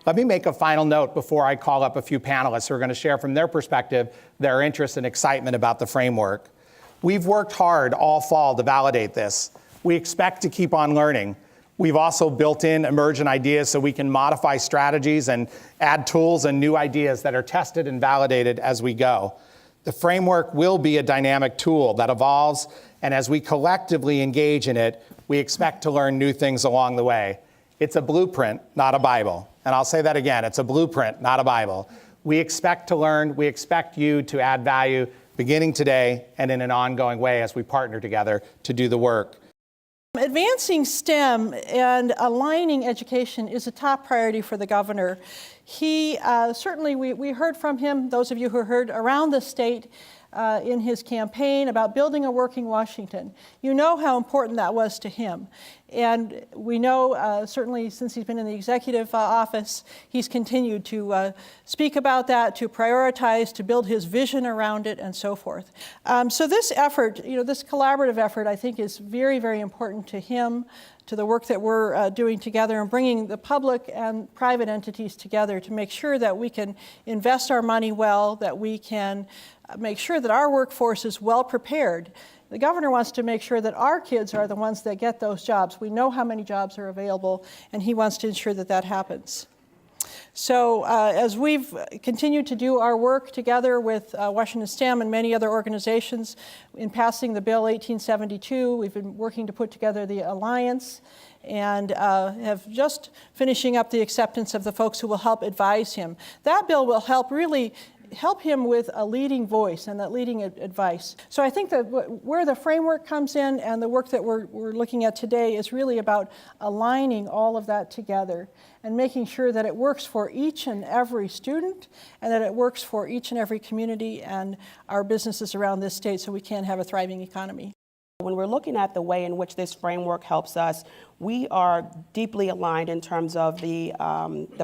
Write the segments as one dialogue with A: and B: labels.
A: Let me make a final note before I call up a few panelists who are going to share from their perspective their interest and excitement about the framework. We've worked hard all fall to validate this. We expect to keep on learning. We've also built in emergent ideas so we can modify strategies and add tools and new ideas that are tested and validated as we go. The framework will be a dynamic tool that evolves, and as we collectively engage in it, we expect to learn new things along the way. It's a blueprint, not a Bible. And I'll say that again, it's a blueprint, not a Bible. We expect to learn, we expect you to add value beginning today and in an ongoing way as we partner together to do the work.
B: Advancing STEM and aligning education is a top priority for the governor. He certainly, we heard from him, those of you who heard around the state in his campaign about building a working Washington. You know how important that was to him. And we know, certainly since he's been in the executive office, he's continued to speak about that, to prioritize, to build his vision around it, and so forth. So this effort, this collaborative effort, I think is very, very important to him, to the work that we're doing together and bringing the public and private entities together to make sure that we can invest our money well, that we can make sure that our workforce is well prepared. The governor wants to make sure that our kids are the ones that get those jobs. We know how many jobs are available, and he wants to ensure that that happens. So as we've continued to do our work together with Washington STEM and many other organizations in passing the Bill 1872, we've been working to put together the Alliance and have just finishing up the acceptance of the folks who will help advise him. That bill will help him with a leading voice and that leading advice. So I think that where the framework comes in and the work that we're looking at today is really about aligning all of that together and making sure that it works for each and every student and that it works for each and every community and our businesses around this state so we can have a thriving economy.
C: When we're looking at the way in which this framework helps us, we are deeply aligned in terms of the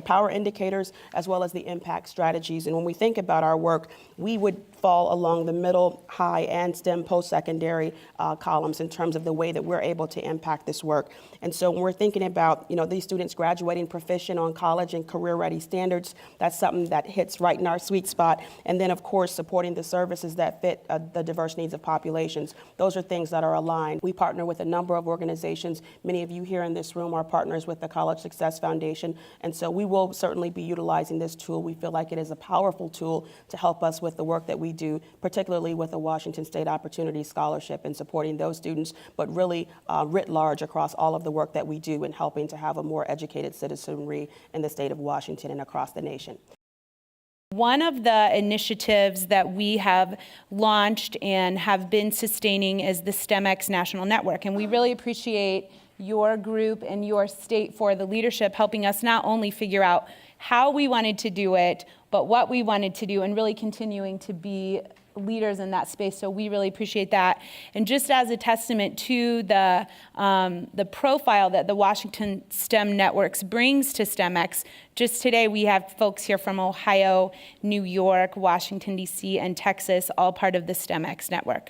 C: power indicators as well as the impact strategies. And when we think about our work, we would fall along the middle, high, and STEM post-secondary columns in terms of the way that we're able to impact this work. And so when we're thinking about these students graduating proficient on college and career-ready standards, that's something that hits right in our sweet spot. And then, of course, supporting the services that fit the diverse needs of populations. Those are things that are aligned. We partner with a number of organizations. Many of you here in this room are partners with the College Success Foundation, and so we will certainly be utilizing this tool. We feel like it is a powerful tool to help us with the work that we do, particularly with the Washington State Opportunity Scholarship and supporting those students, but really writ large across all of the work that we do in helping to have a more educated citizenry in the state of Washington and across the nation.
D: One of the initiatives that we have launched and have been sustaining is the STEMX National Network, and we really appreciate your group and your state for the leadership helping us not only figure out how we wanted to do it, but what we wanted to do, and really continuing to be leaders in that space. So we really appreciate that. And just as a testament to the profile that the Washington STEM Networks brings to STEMX, just today we have folks here from Ohio, New York, Washington, D.C., and Texas, all part of the STEMX network.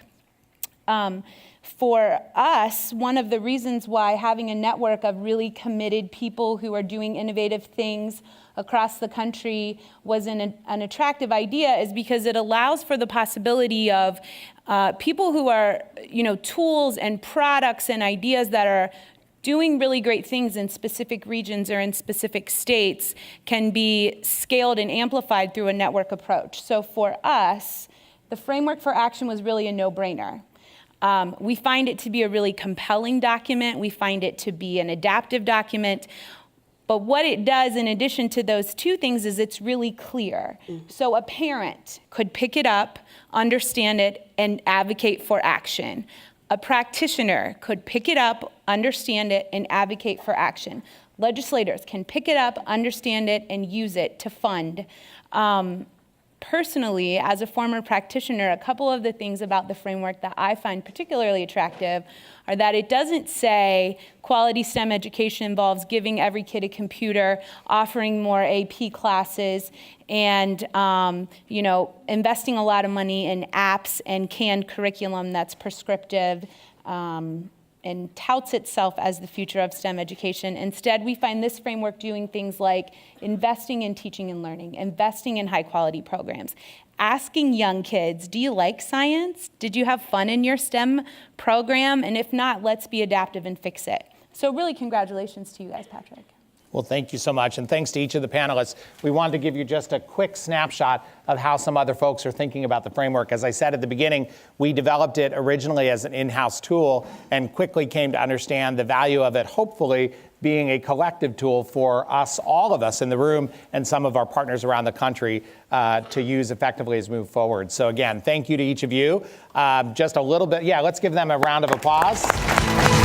D: For us, one of the reasons why having a network of really committed people who are doing innovative things across the country was an attractive idea is because it allows for the possibility of people who are, tools and products and ideas that are doing really great things in specific regions or in specific states can be scaled and amplified through a network approach. So for us, the Framework for Action was really a no-brainer. We find it to be a really compelling document. We find it to be an adaptive document. But what it does in addition to those two things is it's really clear. So a parent could pick it up, understand it, and advocate for action. A practitioner could pick it up, understand it, and advocate for action. Legislators can pick it up, understand it, and use it to fund. Personally, as a former practitioner, a couple of the things about the framework that I find particularly attractive are that it doesn't say quality STEM education involves giving every kid a computer, offering more AP classes, and investing a lot of money in apps and canned curriculum that's prescriptive and touts itself as the future of STEM education. Instead, we find this framework doing things like investing in teaching and learning, investing in high quality programs, asking young kids, do you like science? Did you have fun in your STEM program? And if not, let's be adaptive and fix it. So really, congratulations to you guys, Patrick.
A: Well, thank you so much, and thanks to each of the panelists. We wanted to give you just a quick snapshot of how some other folks are thinking about the framework. As I said at the beginning, we developed it originally as an in-house tool and quickly came to understand the value of it, hopefully being a collective tool for us, all of us in the room, and some of our partners around the country to use effectively as we move forward. So again, thank you to each of you. Just a little bit, let's give them a round of applause.